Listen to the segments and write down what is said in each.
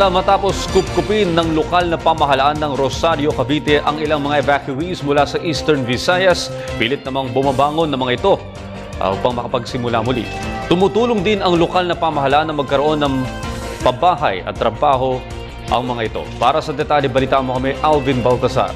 Matapos kupkupin ng lokal na pamahalaan ng Rosario, Cavite ang ilang mga evacuees mula sa Eastern Visayas, pilit namang bumabangon ng mga ito upang makapagsimula muli. Tumutulong din ang lokal na pamahalaan na magkaroon ng pabahay at trabaho ang mga ito. Para sa detalye, balita mo kami, Alvin Baltasar.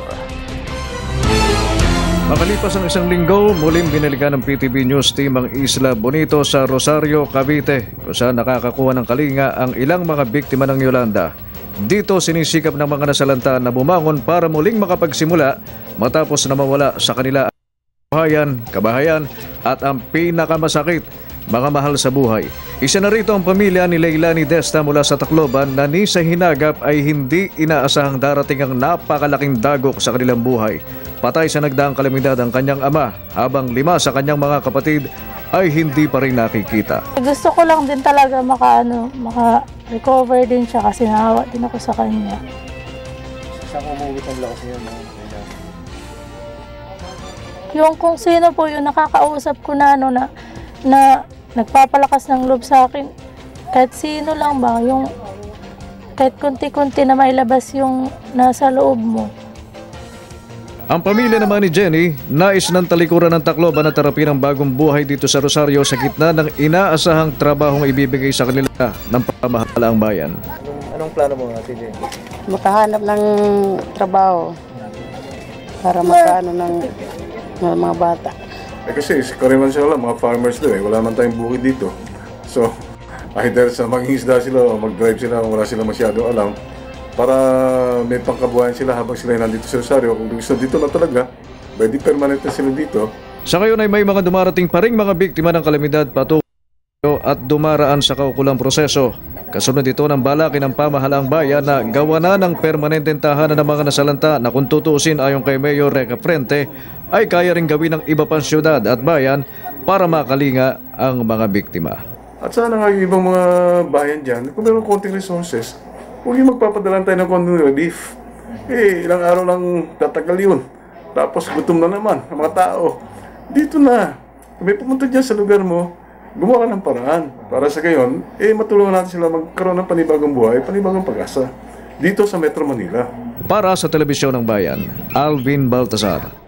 Makalipas ang isang linggo, muling binalikan ng PTV News Team ang Isla Bonito sa Rosario, Cavite, kung saan nakakakuha ng kalinga ang ilang mga biktima ng Yolanda. Dito sinisikap ng mga nasalanta na bumangon para muling makapagsimula matapos na mawala sa kanila ang buhayan, kabahayan at ang pinakamasakit, mga mahal sa buhay. Isa na rito ang pamilya ni Leilani Desta mula sa Tacloban na ni sa hinagap ay hindi inaasahang darating ang napakalaking dagok sa kanilang buhay. Patay sa nagdaang kalamidad ang kanyang ama, habang 5 sa kanyang mga kapatid ay hindi pa rin nakikita. Gusto ko lang din talaga maka-recover din siya kasi nahawa din ako sa kanya. Saan umuwi ang lakas niya? Yung kung sino po yung nakakausap ko na nagpapalakas ng loob sa akin, kahit sino lang ba, yung kahit kunti-kunti na mailabas yung nasa loob mo. Ang pamilya naman ni Jenny, nais ng talikuran ng Tacloban na therapy ng bagong buhay dito sa Rosario sa gitna ng inaasahang trabahong ibibigay sa kanila ng pamahalaang bayan. Anong plano mo, Ate Jenny? Makahanap ng trabaho para makaano ng mga bata. Kasi kariman sila mga farmers doon wala man tayong bukid dito. So, either sa mangingisda sila o mag-drive sila, wala sila masyado alam, para may pangkabuhayan sila habang sila nandito sa Rosario. Kung gusto dito na talaga, pwede permanent na sila dito. Sa ngayon ay may mga dumarating pa ring mga biktima ng kalamidad patuloy at dumaraan sa kaukulang proseso. Kasunod ito ng balaki ng pamahalaang bayan na gawa na ng permanenteng tahanan ng mga nasalanta na kung tutuusin ayon kay Mayor Reca Frente ay kaya rin gawin ng iba pang syudad at bayan para makalinga ang mga biktima. At sana nga yung ibang mga bayan dyan, kung meron konting resources, huwag yung magpapadala tayo ng konting relief. Ilang araw lang tatagal yun. Tapos gutom na naman ang mga tao. Dito na. Kung may pumunta dyan sa lugar mo, gumawa ka ng paraan para sa gayon, matulungan natin sila magkaroon ng panibagong buhay, panibagong pag-asa dito sa Metro Manila. Para sa Telebisyon ng Bayan, Alvin Baltasar.